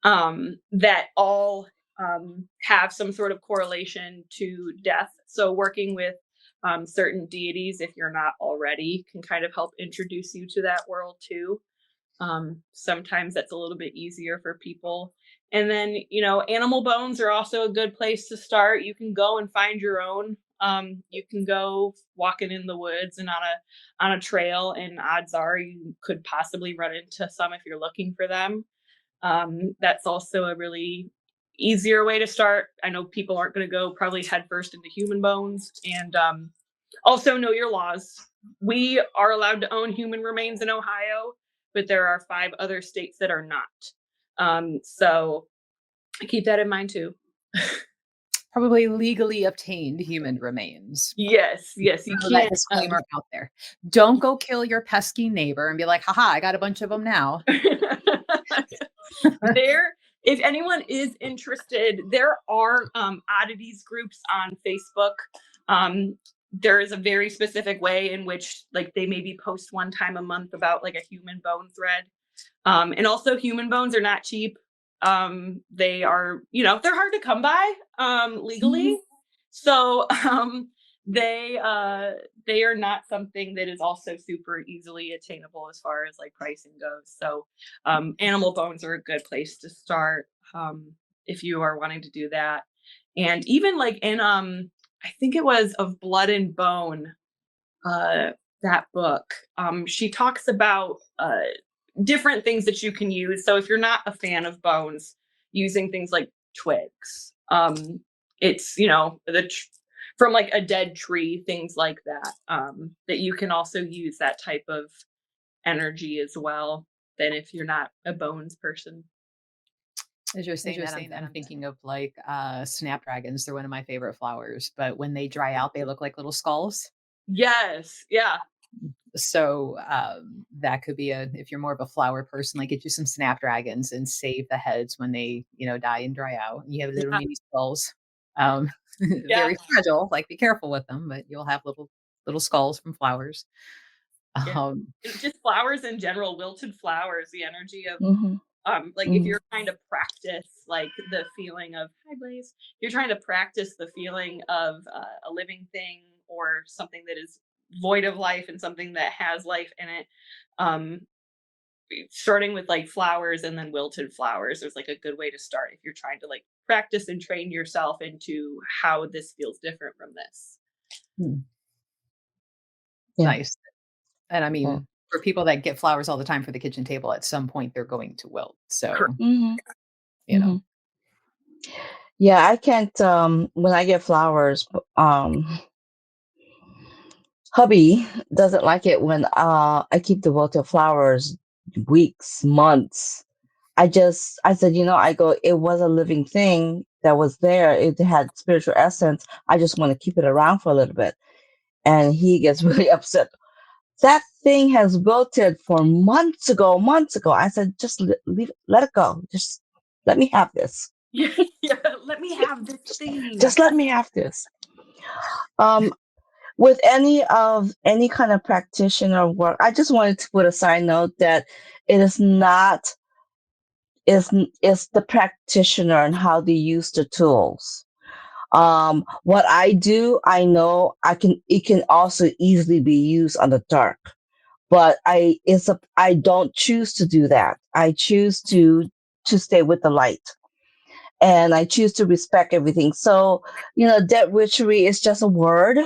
that all have some sort of correlation to death. So working with certain deities, if you're not already, can kind of help introduce you to that world too. Sometimes that's a little bit easier for people. And then, animal bones are also a good place to start. You can go and find your own. You can go walking in the woods and on a trail, and odds are you could possibly run into some if you're looking for them. That's also a really easier way to start. I know people aren't going to go probably headfirst into human bones, and also know your laws. We are allowed to own human remains in Ohio, but there are 5 other states that are not. So keep that in mind too. Probably legally obtained human remains. Yes. You can't. Disclaimer out there. Don't go kill your pesky neighbor and be like, haha, I got a bunch of them now. If anyone is interested, there are oddities groups on Facebook. There is a very specific way in which, like, they maybe post one time a month about like a human bone thread. And also, human bones are not cheap. They are, they're hard to come by legally. So they are not something that is also super easily attainable as far as like pricing goes. So animal bones are a good place to start if you are wanting to do that. And even like in I think it was Of Blood and Bone, that book, she talks about different things that you can use. So if you're not a fan of bones, using things like twigs, it's, from like a dead tree, things like that, that you can also use that type of energy as well, than if you're not a bones person. As you're saying that, I'm thinking of like snapdragons. They're one of my favorite flowers, but when they dry out, they look like little skulls. Yes. Yeah. So that could be if you're more of a flower person, like get you some snapdragons and save the heads when they, die and dry out. And you have little Yeah. mini skulls. Um, Yeah. very fragile. Like be careful with them, but you'll have little skulls from flowers. Yeah. Um, And just flowers in general, wilted flowers, the energy of Mm-hmm. like if Mm-hmm. you're trying to practice like the feeling of hi Blaze, you're trying to practice the feeling of a living thing or something that is void of life and something that has life in it. Um, Starting with like flowers and then wilted flowers is like a good way to start if you're trying to like practice and train yourself into how this feels different from this. hmm, Yeah. nice. And I Yeah. mean, for people that get flowers all the time for the kitchen table, at some point they're going to wilt. So, Mm-hmm. you Mm-hmm. know, Yeah, I can't when I get flowers, hubby doesn't like it when I keep the wilted flowers weeks, months. I said, it was a living thing that was there. It had spiritual essence. I just want to keep it around for a little bit. And he gets really upset. That thing has wilted for months ago, months ago. I said, just leave, let it go. Just let me have this. Yeah, yeah. Let me have this thing. Just let me have this. With any kind of practitioner work, I just wanted to put a side note that it is not is the practitioner and how they use the tools. What I do, I know it can also easily be used on the dark, but I don't choose to do that. I choose to stay with the light, and I choose to respect everything. So, dead witchery is just a word.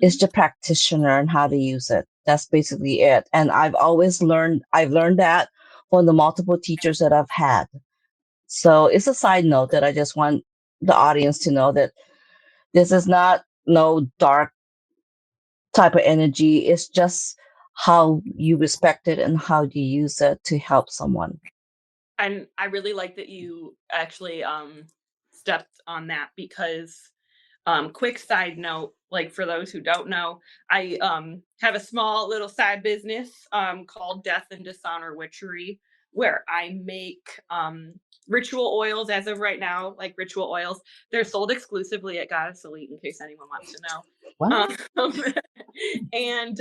It's the practitioner and how to use it. That's basically it. And I've learned that from the multiple teachers that I've had. So it's a side note that I just want the audience to know that this is not no dark type of energy. It's just how you respect it and how you use it to help someone. And I really like that you actually stepped on that because quick side note, like for those who don't know, I have a small little side business called Death and Dishonor Witchery, where I make ritual oils as of right now, like ritual oils. They're sold exclusively at Goddess Elite in case anyone wants to know. what? And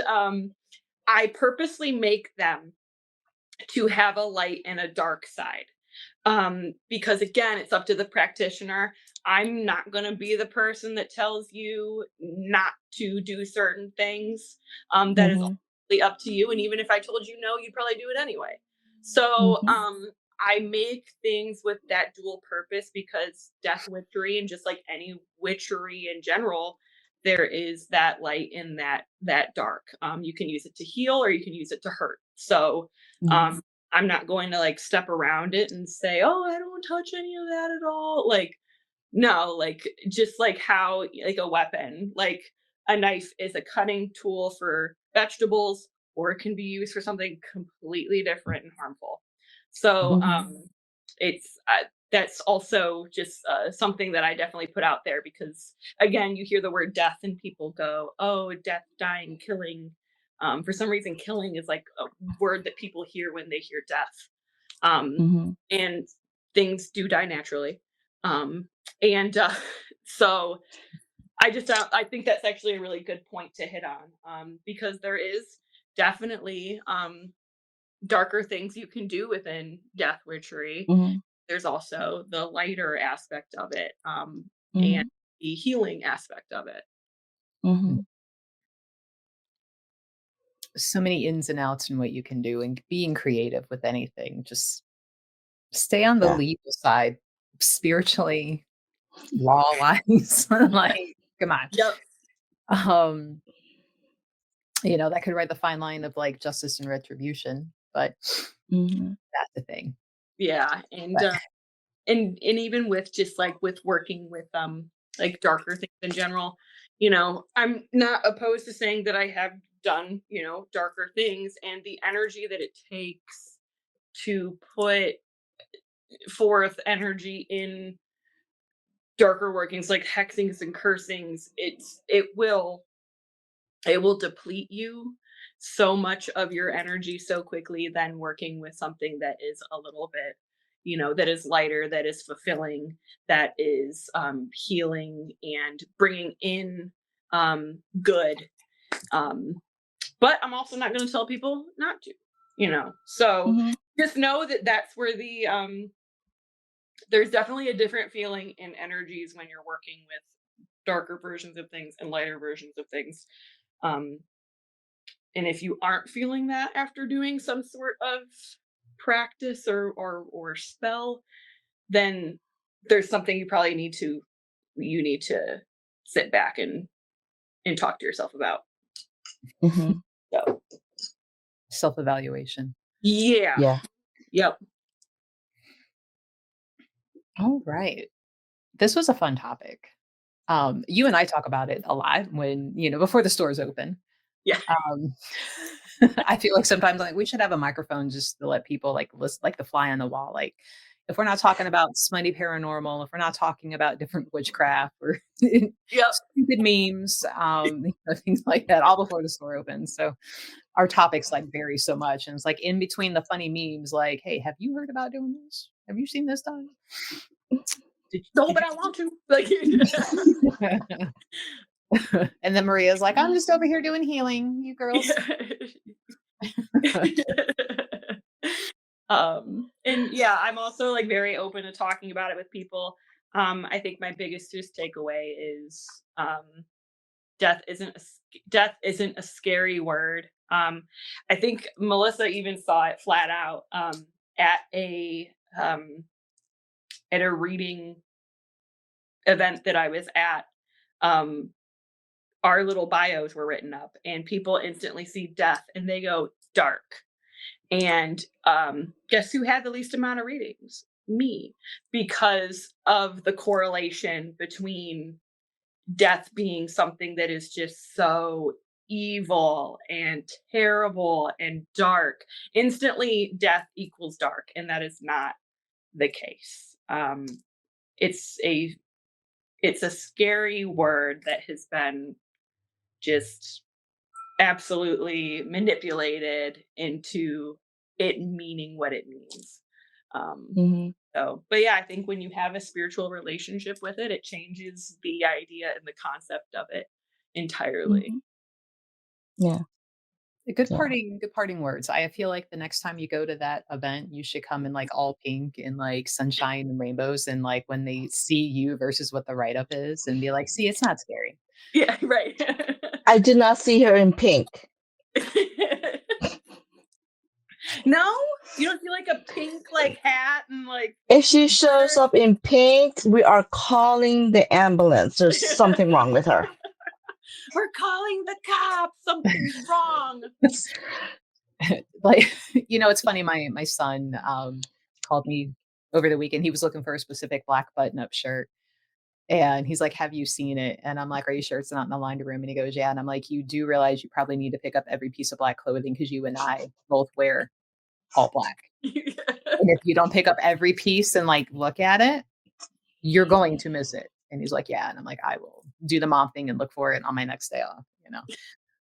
I purposely make them to have a light and a dark side. Because again, it's up to the practitioner. I'm not going to be the person that tells you not to do certain things. That is Mm-hmm. ultimately up to you. And even if I told you no, you'd probably do it anyway. So Mm-hmm. I make things with that dual purpose because death witchery and just like any witchery in general, there is that light in that dark. You can use it to heal or you can use it to hurt. So Mm-hmm. I'm not going to like step around it and say, "Oh, I don't touch any of that at all." Like, no, like just like how like a weapon, like a knife is a cutting tool for vegetables, or it can be used for something completely different and harmful. So, Mm-hmm. it's that's also just something that I definitely put out there because again, you hear the word death and people go, "Oh, death, dying, killing." For some reason, killing is like a word that people hear when they hear death. Um, Mm-hmm. and things do die naturally. Um, and so I think that's actually a really good point to hit on because there is definitely darker things you can do within death witchery. Mm-hmm. There's also the lighter aspect of it and Mm-hmm. the healing aspect of it. Mm-hmm. So many ins and outs in what you can do and being creative with anything. Just stay on the Yeah. legal side spiritually, law wise. Like, come on. Yep. Um, that could ride the fine line of like justice and retribution, but Mm-hmm. that's the thing. Yeah. But And even with just like with working with like darker things in general, I'm not opposed to saying that I have done, darker things and the energy that it takes to put forth energy in darker workings like hexings and cursings, it will deplete you so much of your energy so quickly than working with something that is a little bit, that is lighter, that is fulfilling, that is healing and bringing in good. But I'm also not going to tell people not to, so just know that that's where there's definitely a different feeling in energies when you're working with darker versions of things and lighter versions of things. And if you aren't feeling that after doing some sort of practice or spell, then there's something you need to sit back and talk to yourself about. So self-evaluation. Yeah. Yep. All right. This was a fun topic. You and I talk about it a lot when, before the stores open. Yeah. I feel like sometimes we should have a microphone just to let people list, like the fly on the wall. Like if we're not talking about smutty paranormal, if we're not talking about different witchcraft or stupid memes, things like that, all before the store opens. So our topics vary so much. And it's in between the funny memes, hey, have you heard about doing this? Have you seen this done? No, but I want to. And then Maria's I'm just over here doing healing, you girls. And yeah, I'm also very open to talking about it with people. I think my biggest takeaway is death isn't a scary word. I think Melissa even saw it flat out at a reading event that I was at. Our little bios were written up and people instantly see death and they go dark. And guess who had the least amount of readings? Me, because of the correlation between death being something that is just so evil and terrible and dark. Instantly, death equals dark, and that is not the case. It's a scary word that has been just absolutely manipulated into it meaning what it means. So, but yeah, I think when you have a spiritual relationship with it, it changes the idea and the concept of it entirely. Yeah. Good parting words. I feel like the next time you go to that event, you should come in all pink and sunshine and rainbows. And when they see you versus what the write-up is and be see, it's not scary. Yeah, right. I did not see her in pink. No? You don't see a pink hat and If she shows up in pink, we are calling the ambulance. There's something wrong with her. We're calling the cops. Something's wrong. It's funny. My son called me over the weekend. He was looking for a specific black button-up shirt. And he's like, have you seen it? And I'm like, are you sure it's not in the laundry room? And he goes, yeah. And I'm like, you do realize you probably need to pick up every piece of black clothing because you and I both wear all black. And if you don't pick up every piece and look at it, you're going to miss it. And he's like, yeah. And I'm like, I will do the mom thing and look for it on my next day off,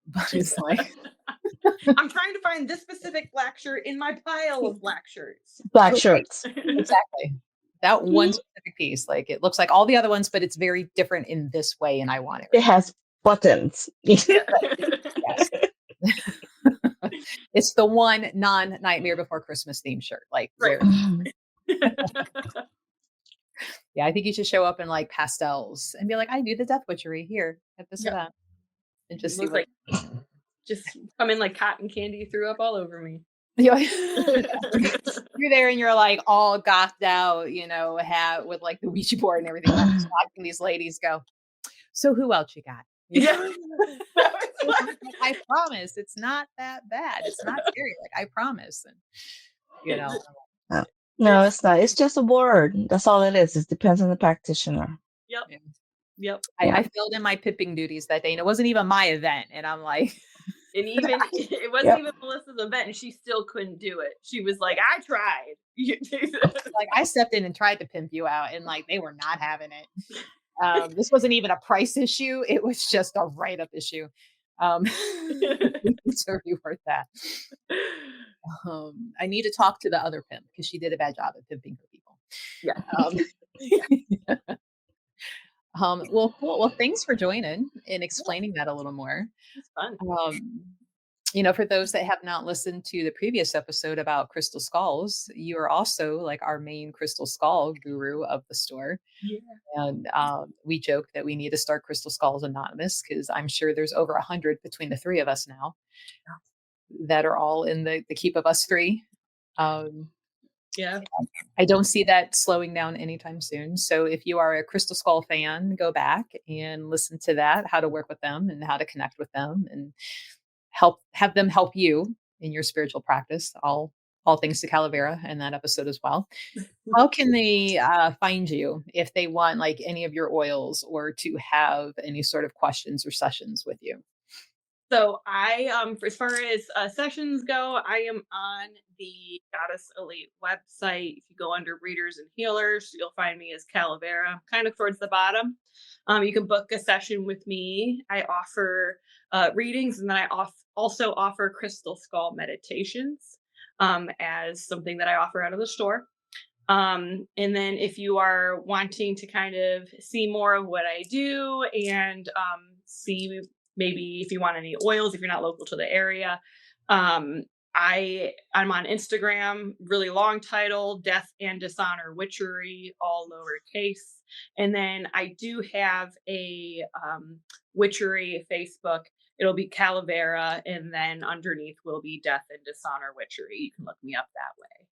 But it's I'm trying to find this specific black shirt in my pile of black shirts. Black shirts. Exactly. That one specific piece, it looks like all the other ones, but it's very different in this way, and I want it. It has buttons. Yes. It's the one non-Nightmare Before Christmas themed shirt. Right. Yeah, I think you should show up in pastels and be I do the death witchery here at this event, and just see what. Just come in cotton candy, threw up all over me. You're there and you're all gocked out, hat with the Ouija board and everything. I'm just watching these ladies go, so who else you got? Yeah. I promise it's not that bad. It's not scary. I promise. And no, it's not. It's just a word. That's all it is. It depends on the practitioner. Yep. I failed in my pipping duties that day, and it wasn't even my event. And I'm And even it wasn't even Melissa's event, and she still couldn't do it. She was like, "I tried." Like, I stepped in and tried to pimp you out, and like they were not having it. This wasn't even a price issue; it was just a write-up issue. So reword that. I need to talk to the other pimp because she did a bad job at pimping her people. Yeah. Well, cool. Well, thanks for joining and explaining that a little more. It's fun. For those that have not listened to the previous episode about crystal skulls, you are also like our main crystal skull guru of the store. Yeah. And we joke that we need to start Crystal Skulls Anonymous because I'm sure there's over 100 between the three of us now that are all in the keep of us three. Yeah. I don't see that slowing down anytime soon. So if you are a Crystal Skull fan, go back and listen to that, how to work with them and how to connect with them and have them help you in your spiritual practice. All thanks to Calavera in that episode as well. How can they find you if they want like any of your oils or to have any sort of questions or sessions with you? So I, as far as sessions go, I am on the Goddess Elite website. If you go under Readers and Healers, you'll find me as Calavera, kind of towards the bottom. You can book a session with me. I offer readings, and then I also offer Crystal Skull meditations as something that I offer out of the store. And then if you are wanting to kind of see more of what I do and see maybe if you want any oils, if you're not local to the area, I'm on Instagram, really long title, Death and Dishonor Witchery, all lowercase. And then I do have a Witchery Facebook. It'll be Calavera, and then underneath will be Death and Dishonor Witchery. You can look me up that way.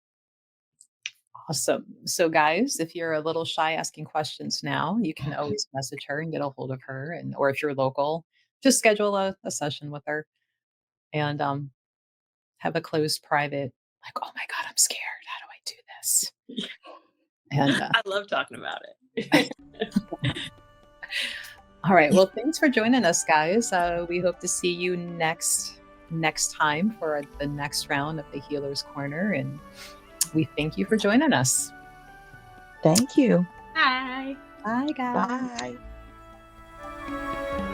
Awesome. So guys, if you're a little shy asking questions now, you can always message her and get a hold of her. Or if you're local, just schedule a session with her and have a closed private, like, oh my God, I'm scared. How do I do this? And I love talking about it. All right. Well, thanks for joining us, guys. We hope to see you next time for the next round of the Healer's Corner. And we thank you for joining us. Thank you. Bye. Bye, guys. Bye.